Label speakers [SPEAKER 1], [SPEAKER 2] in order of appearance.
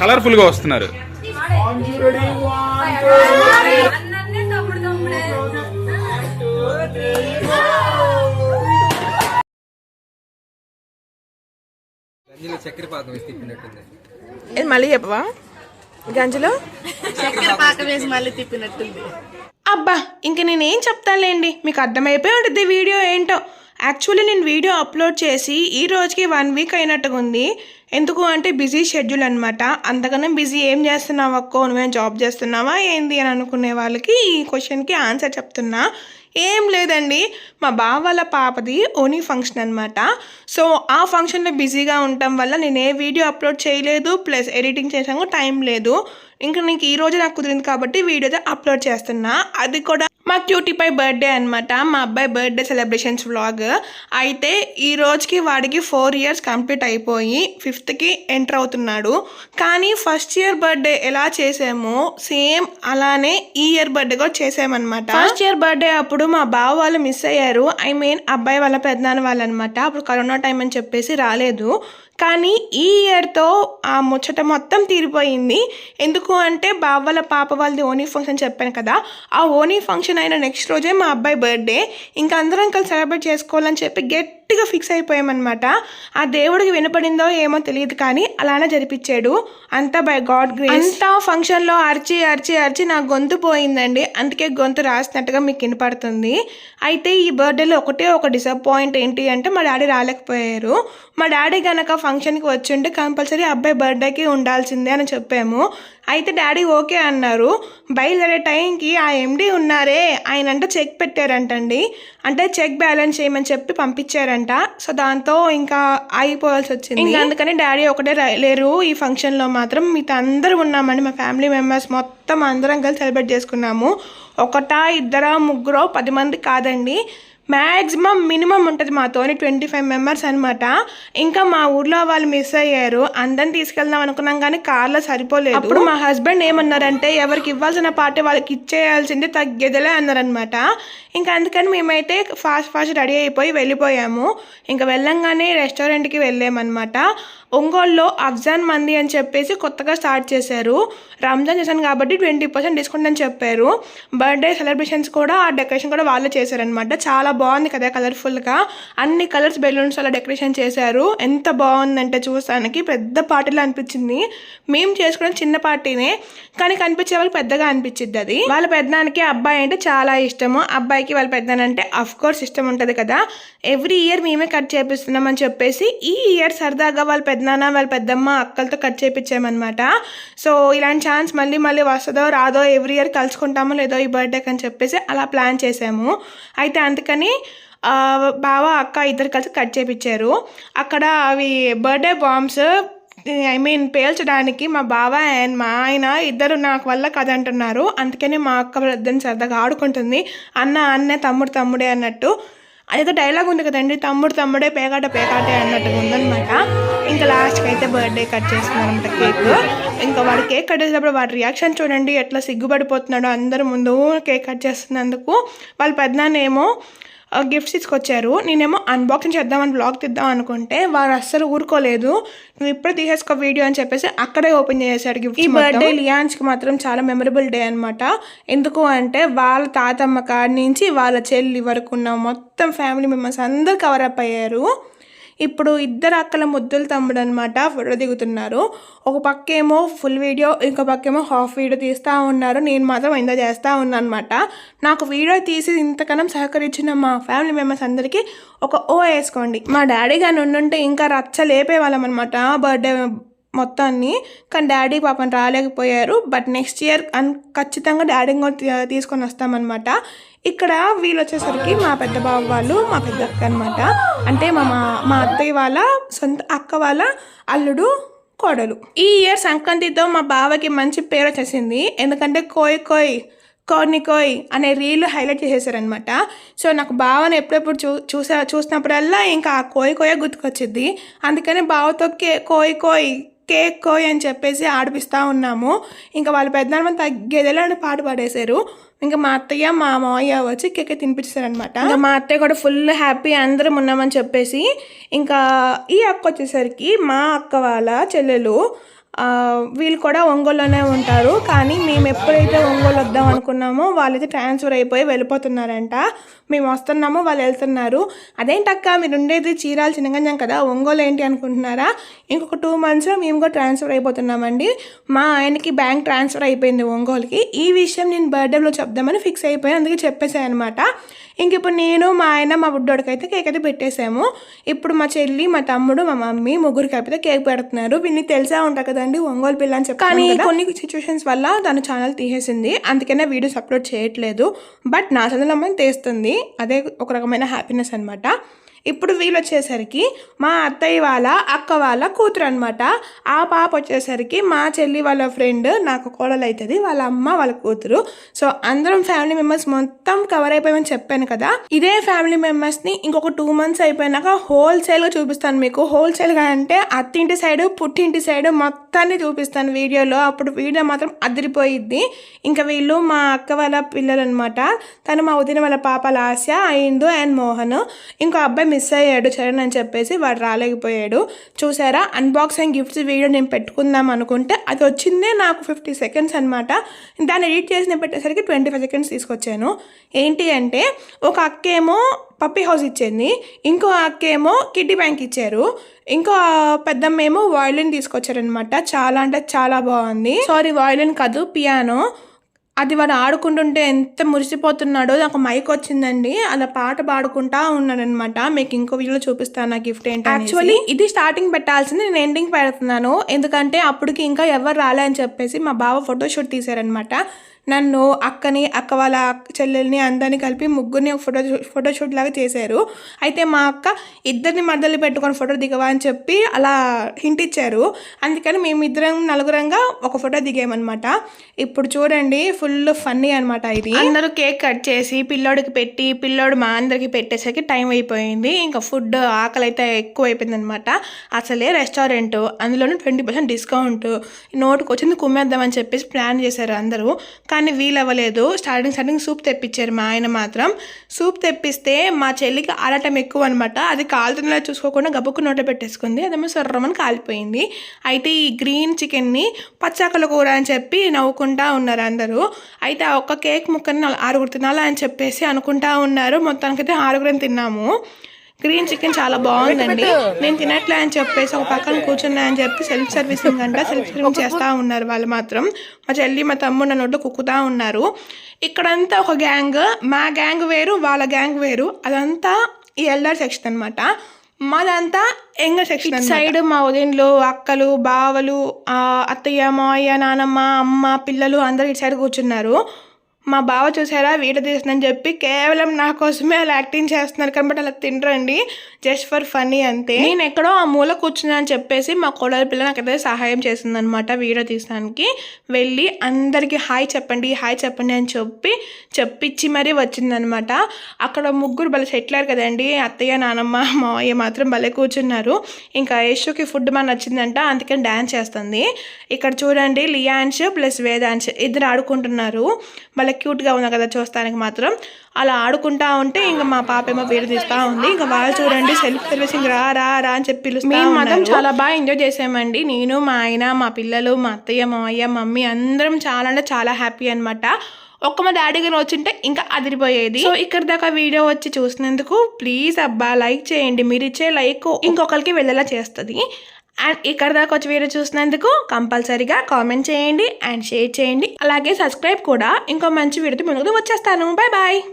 [SPEAKER 1] Colourful గా వస్తున్నారు.
[SPEAKER 2] చక్కెర పాకం వేసి తిప్పినట్టుంది.
[SPEAKER 3] ఇది మళ్ళీ చెప్పవా? గంజలో
[SPEAKER 4] చక్కెర పాకం వేసి మళ్ళీ తిప్పినట్టుంది.
[SPEAKER 3] అబ్బా ఇంక నేనేం చెప్తానులేండి, మీకు అర్థమైపోయి ఉంటుంది వీడియో ఏంటో. యాక్చువల్లీ నేను వీడియో అప్లోడ్ చేసి ఈ రోజుకి 1 వీక్ అయినట్టుగా ఉంది. ఎందుకు అంటే బిజీ షెడ్యూల్ అనమాట. అంతకన్నా బిజీ ఏం చేస్తున్నావు అక్కో, నువ్వేం జాబ్ చేస్తున్నావా ఏంది అని అనుకునే వాళ్ళకి ఈ క్వశ్చన్కి ఆన్సర్ చెప్తున్నా. ఏం లేదండి, మా బావ వాళ్ళ పాపది ఓనీ ఫంక్షన్ అనమాట. సో ఆ ఫంక్షన్లో బిజీగా ఉండటం వల్ల నేను ఏ వీడియో అప్లోడ్ చేయలేదు, ప్లస్ ఎడిటింగ్ చేసాము టైం లేదు. ఇంకా నీకు ఈ రోజు నాకు కుదిరింది కాబట్టి వీడియో అప్లోడ్ చేస్తున్నా. అది కూడా మా క్యూటీ పై బర్త్డే అనమాట, మా అబ్బాయి బర్త్డే సెలబ్రేషన్స్ వ్లాగ్. అయితే ఈ రోజుకి వాడికి 4 years కంప్లీట్ అయిపోయి 5th ఎంటర్ అవుతున్నాడు. కానీ ఫస్ట్ ఇయర్ బర్త్డే ఎలా చేసామో సేమ్ అలానే ఈ ఇయర్ బర్త్డే కూడా చేసామన్నమాట. ఫస్ట్ ఇయర్ బర్త్డే అప్పుడు మా బావ వాళ్ళు మిస్ అయ్యారు. ఐ మీన్ అబ్బాయి వాళ్ళ పెద్దనాన్న వాళ్ళు అనమాట. అప్పుడు కరోనా టైం అని చెప్పేసి రాలేదు. కానీ ఈ ఇయర్తో ఆ ముచ్చట మొత్తం తీరిపోయింది. ఎందుకు అంటే బావ వాళ్ళ పాప వాళ్ళది ఓనీ ఫంక్షన్ చెప్పాను కదా, ఆ ఓనీ ఫంక్షన్ అయిన నెక్స్ట్ రోజే మా అబ్బాయి బర్త్డే. ఇంకా అందరం కలిసి సెలబ్రేట్ చేసుకోవాలని చెప్పి గట్టిగా ఫిక్స్ అయిపోయామన్నమాట. ఆ దేవుడికి వినపడిందో ఏమో తెలియదు కానీ అలానే జరిపించాడు. అంతా బై గాడ్ గ్రేస్. అంతా ఫంక్షన్లో అరిచి అరిచి అరిచి నా గొంతు పోయిందండి. అందుకే గొంతు రాసినట్టుగా మీకు వినపడుతుంది. అయితే ఈ బర్త్డేలో ఒకటే ఒక డిసప్పాయింట్ ఏంటి అంటే మా డాడీ రాలేకపోయారు. మా డాడీ కనుక ఫంక్షన్కి వచ్చి కంపల్సరీ అబ్బాయి బర్త్డేకి ఉండాల్సిందే అని చెప్పాము. అయితే డాడీ ఓకే అన్నారు. బయలుదేరే టైంకి ఆ ఎండి ఉన్నారే ఆయన అంటే చెక్ పెట్టారంటండి. అంటే చెక్ బ్యాలెన్స్ చేయమని చెప్పి పంపించారంట. సో దాంతో ఇంకా ఆగిపోవాల్సి వచ్చింది. ఇంకా అందుకని డాడీ ఒకటే లేరు ఈ ఫంక్షన్లో మాత్రం. మిగతా అందరూ ఉన్నామండి, మా ఫ్యామిలీ మెంబర్స్ మొత్తం అందరం కలిసి సెలబ్రేట్ చేసుకున్నాము. 1, 2, 3, 10 మంది కాదండి, మ్యాక్సిమం మినిమం ఉంటుంది మాతోని 25 members అనమాట. ఇంకా మా ఊర్లో వాళ్ళు మిస్ అయ్యారు. అందరిని తీసుకెళ్దాం అనుకున్నాం కానీ కార్లో సరిపోలేదు. అప్పుడు మా హస్బెండ్ ఏమన్నారంటే ఎవరికి ఇవ్వాల్సిన పార్టీ వాళ్ళకి ఇచ్చేయాల్సిందే, తగ్గేదిలే అన్నారనమాట. ఇంకా అందుకని మేమైతే ఫాస్ట్ రెడీ అయిపోయి వెళ్ళిపోయాము. ఇంకా వెళ్ళంగానే రెస్టారెంట్కి వెళ్ళామన్నమాట. ఒంగోలులో అఫ్జాన్ మంది అని చెప్పేసి కొత్తగా స్టార్ట్ చేశారు. రంజాన్ చేశాను కాబట్టి 20% డిస్కౌంట్ అని చెప్పారు. బర్త్డే సెలబ్రేషన్స్ కూడా ఆ డెకరేషన్ కూడా వాళ్ళే చేశారనమాట. చాలా బాగుంది కదా, కలర్ఫుల్గా అన్ని కలర్స్ బెలూన్స్ అలా డెకరేషన్ చేశారు. ఎంత బాగుందంటే చూస్తానికి పెద్ద పార్టీలో అనిపించింది. మేము చేసుకున్న చిన్న పార్టీనే కానీ కనిపించే వాళ్ళకి పెద్దగా అనిపించింది. అది వాళ్ళ పెద్దనానికి అబ్బాయి అంటే చాలా ఇష్టము. అబ్బాయికి వాళ్ళ పెద్దనంటే అఫ్ కోర్స్ ఇష్టం ఉంటుంది కదా. ఎవ్రీ ఇయర్ మేమే కట్ చేపిస్తున్నాం అని చెప్పేసి ఈ ఇయర్ సరదాగా వాళ్ళ పెద్దనాన్న వాళ్ళ పెద్దమ్మ అక్కలతో కట్ చేయించామన్నమాట. సో ఇలాంటి ఛాన్స్ మళ్ళీ మళ్ళీ వస్తుందో రాదో, ఎవ్రీ ఇయర్ కలుసుకుంటామో లేదో ఈ బర్త్డేకి అని చెప్పేసి అలా ప్లాన్ చేసాము. అయితే అందుకని బావ అక్క ఇద్దరు కలిసి కట్ చేయించారు. అక్కడ అవి బర్త్డే బాంబ్స్ ఐ మీన్ పేల్చడానికి మా బావ అండ్ మా ఆయన ఇద్దరు నాకు వల్ల కదంటున్నారు. అందుకని మా అక్క ఇద్దరిని సరదాగా ఆడుకుంటుంది. అన్నే తమ్ముడే అన్నట్టు. అదేదో డైలాగ్ ఉంది కదండి, తమ్ముడే పేకాటే అన్నట్టుగా ఉందనమాట. ఇంకా లాస్ట్కి అయితే బర్త్డే కట్ చేస్తున్నారనమాట కేక్. ఇంకా వాడు కేక్ కట్ చేసేటప్పుడు వాడి రియాక్షన్ చూడండి ఎట్లా సిగ్గుపడిపోతున్నాడో. అందరు ముందు కేక్ కట్ చేస్తున్నందుకు. వాళ్ళ పెద్దనాన్న ఏమో గిఫ్ట్స్ తీసుకొచ్చారు. నేనేమో అన్బాక్సింగ్ చేద్దామని బ్లాగ్ తీద్దాం అనుకుంటే వాడు అస్సలు ఊరుకోలేదు. నువ్వు ఇప్పుడే తీసేసుకో వీడియో అని చెప్పేసి అక్కడే ఓపెన్ చేశాడు గిఫ్ట్. ఈ బర్త్డే లియాన్స్కి మాత్రం చాలా మెమరబుల్ డే అనమాట. ఎందుకు అంటే వాళ్ళ తాతమ్మ కాడి నుంచి వాళ్ళ చెల్లి వరకు ఉన్న మొత్తం ఫ్యామిలీ మెంబర్స్ అందరు కవర్ అప్ అయ్యారు. ఇప్పుడు ఇద్దరు అక్కల ముద్దులు తమ్ముడు అనమాట ఫోటో దిగుతున్నారు. ఒక పక్కేమో ఫుల్ వీడియో, ఇంకో పక్కేమో హాఫ్ వీడియో తీస్తూ ఉన్నారు. నేను మాత్రం ఎంజాయ్ చేస్తూ ఉన్నాను అనమాట. నాకు వీడియో తీసి ఇంతకనం సహకరించిన మా ఫ్యామిలీ మెంబర్స్ అందరికీ ఒక ఓ వేసుకోండి. మా డాడీ గాని ఉండుంటే ఇంకా రచ్చ లేపేవాళ్ళం అనమాట బర్త్డే మొత్తాన్ని. కానీ డాడీ పాపం రాలేకపోయారు. బట్ నెక్స్ట్ ఇయర్ ఖచ్చితంగా డాడీని కూడా తీసుకొని వస్తామన్నమాట. ఇక్కడ వీళ్ళు వచ్చేసరికి మా పెద్ద బావ వాళ్ళు, మా పెద్ద అక్క అనమాట. అంటే మా అత్తయ్య వాళ్ళ సొంత అక్క వాళ్ళ అల్లుడు కోడలు. ఈ ఇయర్ సంక్రాంతితో మా బావకి మంచి పేరు వచ్చేసింది. ఎందుకంటే కోయ్ అనే రీల్ హైలైట్ చేసేసారనమాట. సో నాకు బావని ఎప్పుడెప్పుడు చూసినప్పుడల్లా ఇంకా ఆ కోయ గుర్తుకొచ్చింది. అందుకని బావతో కేక్ కోయ్ అని చెప్పేసి ఆడిపిస్తూ ఉన్నాము. ఇంకా వాళ్ళ పెద్దనాన్న తగ్గేదేలా పాట పాడేశారు. ఇంకా మా అత్తయ్య మా మావయ్య వచ్చి కేక్ తినిపించారనమాట. ఇంకా మా అత్తయ్య కూడా ఫుల్ హ్యాపీ అందరం ఉన్నామని చెప్పేసి. ఇంకా ఈ అక్క వచ్చేసరికి మా అక్క వాళ్ళ చెల్లెలు, వీళ్ళు కూడా ఒంగోలులోనే ఉంటారు. కానీ మేము ఎప్పుడైతే ఒంగోలు వద్దాం అనుకున్నామో వాళ్ళైతే ట్రాన్స్ఫర్ అయిపోయి వెళ్ళిపోతున్నారంట. మేము వస్తున్నాము, వాళ్ళు వెళ్తున్నారు. అదేంటక్క మీరు ఉండేది చీరాల చిన్నగంజం కదా, ఒంగోలు ఏంటి అనుకుంటున్నారా? ఇంకొక 2 monthsలో మేము కూడా ట్రాన్స్ఫర్ అయిపోతున్నామండి. మా ఆయనకి బ్యాంక్ ట్రాన్స్ఫర్ అయిపోయింది ఒంగోలుకి. ఈ విషయం నేను బర్త్డేలో చెప్దామని ఫిక్స్ అయిపోయాను, అందుకే చెప్పేసాను అనమాట. ఇంక ఇప్పుడు నేను, మా ఆయన, మా బుడ్డోడికి అయితే కేక్ అయితే పెట్టేసాము. ఇప్పుడు మా చెల్లి, మా తమ్ముడు, మా మమ్మీ ముగ్గురికి అయితే కేక్ పెడుతున్నారు. వీళ్ళకి తెలిసే ఉంటారు కదండి ఒంగోలు పిల్ల అని చెప్పి. కానీ కొన్ని సిచ్యువేషన్స్ వల్ల తను ఛానల్ తీసేసింది, అందుకనే వీడియోస్ అప్లోడ్ చేయట్లేదు. బట్ నా ఛానల్ అమ్మని తీస్తుంది, అదే ఒక రకమైన హ్యాపీనెస్ అనమాట. ఇప్పుడు వీళ్ళు వచ్చేసరికి మా అత్తయ్య వాళ్ళ అక్క వాళ్ళ కూతురు అనమాట. ఆ పాప వచ్చేసరికి మా చెల్లి వాళ్ళ ఫ్రెండ్, నాకు కోడలు అవుతుంది, వాళ్ళ అమ్మ వాళ్ళ కూతురు. సో అందరం ఫ్యామిలీ మెంబర్స్ మొత్తం కవర్ అయిపోయామని చెప్పాను కదా. ఇదే ఫ్యామిలీ మెంబర్స్ని ఇంకొక 2 months అయిపోయినాక హోల్సేల్గా చూపిస్తాను మీకు. హోల్సేల్గా అంటే అత్తింటి సైడు పుట్టింటి సైడు మొత్తాన్ని చూపిస్తాను వీడియోలో. అప్పుడు వీడియో మాత్రం అదిరిపోయిద్ది. ఇంకా వీళ్ళు మా అక్క వాళ్ళ పిల్లలు అనమాట. తను మా వదిన వాళ్ళ పాప లాస్య, ఐందు అండ్ మోహన్. ఇంకో అబ్బాయి మిస్ అయ్యాడు చరణ్ అని చెప్పేసి, వాడు రాలేకపోయాడు. చూసారా, అన్బాక్సింగ్ గిఫ్ట్స్ వీడియో నేను పెట్టుకుందాం అనుకుంటే అది వచ్చిందే నాకు 50 seconds అనమాట. దాన్ని ఎడిట్ చేసి నేను పెట్టేసరికి 25 seconds తీసుకొచ్చాను. ఏంటి అంటే ఒక అక్కేమో పప్పీ హౌస్ ఇచ్చింది, ఇంకో అక్కేమో కిడ్డీ బ్యాంక్ ఇచ్చారు, ఇంకో పెద్దమ్మేమో వయలిన్ తీసుకొచ్చారనమాట. చాలా అంటే చాలా బాగుంది. సారీ, వయలిన్ కాదు, పియానో. అది వాడు ఆడుకుంటుంటే ఎంత మురిసిపోతున్నాడో. నాకు మైక్ వచ్చిందండి, అలా పాట పాడుకుంటా ఉన్నాడనమాట. మీకు ఇంకో వీడియోలో చూపిస్తాను నా గిఫ్ట్ ఏంటి. యాక్చువల్లీ ఇది స్టార్టింగ్ పెట్టాల్సింది, నేను ఎండింగ్ పెడుతున్నాను. ఎందుకంటే అప్పటికి ఇంకా ఎవరు రాలే అని చెప్పేసి మా బావ ఫోటోషూట్ తీశారనమాట. నన్ను, అక్కని, అక్క వాళ్ళ చెల్లెల్ని అందరినీ కలిపి ముగ్గురిని ఫోటోషూట్ లాగా చేశారు. అయితే మా అక్క ఇద్దరిని మధ్యలో పెట్టుకొని ఫోటో దిగవా అని చెప్పి అలా హింట్ ఇచ్చారు. అందుకని మేమిద్దరం నలుగురంగా ఒక ఫోటో దిగామన్నమాట. ఇప్పుడు చూడండి, ఫుల్ ఫన్నీ అనమాట ఇది. అందరూ కేక్ కట్ చేసి పిల్లోడికి పెట్టి, పిల్లోడు మా అందరికి పెట్టేసరికి టైం అయిపోయింది. ఇంకా ఫుడ్ ఆకలి అయితే ఎక్కువ అయిపోయింది అనమాట. అసలే రెస్టారెంట్, అందులోనూ 20% డిస్కౌంట్, నోటుకు వచ్చింది కుమ్మేద్దామని చెప్పేసి ప్లాన్ చేశారు అందరూ. కానీ వీలు అవ్వలేదు. స్టార్టింగ్ సూప్ తెప్పించారు మా ఆయన మాత్రం. సూప్ తెప్పిస్తే మా చెల్లికి ఆడటం ఎక్కువ అనమాట. అది కాలుతుందో చూసుకోకుండా గబుక్కు నోట పెట్టేసుకుంది, అదేమో సొర్రమని కాలిపోయింది. అయితే ఈ గ్రీన్ చికెన్ని పచ్చాకల కూర అని చెప్పి నవ్వుకుంటా ఉన్నారు అందరూ. అయితే ఆ ఒక్క కేక్ ముక్కని 6 తినాలా అని చెప్పేసి అనుకుంటా ఉన్నారు. మొత్తానికైతే 6 తిన్నాము. గ్రీన్ చికెన్ చాలా బాగుందండి. నేను తినట్లే అని చెప్పేసి ఒక పక్కన కూర్చున్నా అని చెప్పి సెల్ఫ్ సర్వీసింగ్ చేస్తూ ఉన్నారు వాళ్ళు మాత్రం. మా చెల్లి, మా తమ్ముడు నా నోట్లో కుక్కుతూ ఉన్నారు. ఇక్కడంతా ఒక గ్యాంగ్, మా గ్యాంగ్ వేరు, వాళ్ళ గ్యాంగ్ వేరు. అదంతా ఈ ఎల్డర్ సెక్షన్ అనమాట. మాదంతా యంగర్ సెక్షన్. సైడ్ మా ఉదయంలో అక్కలు, బావలు, అత్తయ్య, మావయ్య, నానమ్మ, అమ్మ, పిల్లలు అందరూ ఇటు సైడ్ కూర్చున్నారు. మా బావ చూసారా వీడియో తీస్తుందని చెప్పి కేవలం నా కోసమే అలా యాక్టింగ్ చేస్తున్నారు కాబట్టి అలా తినరండి, జస్ట్ ఫర్ ఫనీ అంతే. నేను ఎక్కడో ఆ మూల కూర్చున్నా అని చెప్పేసి మా కోడలి పిల్ల నాకైతే సహాయం చేసిందనమాట వీడియో తీసడానికి. వెళ్ళి అందరికీ హాయ్ చెప్పండి అని చెప్పించి మరీ వచ్చిందనమాట. అక్కడ ముగ్గురు భలే సెటిలర్ కదండి, అత్తయ్య, నానమ్మ, మావయ్య మాత్రం భలే కూర్చున్నారు. ఇంకా యశుకి ఫుడ్ మన నచ్చిందంట, అందుకని డ్యాన్స్ చేస్తుంది. ఇక్కడ చూడండి, లియాన్స్ ప్లస్ వేదాంశ్ ఇద్దరు ఆడుకుంటున్నారు. భలే క్యూట్గా ఉంది కదా చూస్తానికి మాత్రం. అలా ఆడుకుంటా ఉంటే ఇంకా మా పాప ఏమో వీడియో తీస్తూ ఉంది. ఇంకా వాళ్ళు చూడండి సెల్ఫ్ సర్వీసింగ్ రా రా రా అని చెప్పి మేము మాత్రం చాలా బాగా ఎంజాయ్ చేసామండి. నేను, మా ఆయన, మా పిల్లలు, మా అత్తయ్య, మావయ్య, మమ్మీ అందరం చాలా అంటే చాలా హ్యాపీ అనమాట. ఒక్క మా డాడీ గారు వచ్చింటే ఇంకా అదిరిపోయేది. సో ఇక్కడ దాకా వీడియో వచ్చి చూసినందుకు ప్లీజ్ అబ్బా లైక్ చేయండి. మీరు ఇచ్చే లైక్ ఇంకొకరికి వెళ్ళేలా చేస్తుంది. అండ్ ఇక్కడ దాకా వచ్చి వీడియో చూసినందుకు కంపల్సరీగా కామెంట్ చేయండి అండ్ షేర్ చేయండి. అలాగే సబ్స్క్రైబ్ కూడా. ఇంకో మంచి వీడియోతో ముందుకు వచ్చేస్తాను. Bye bye.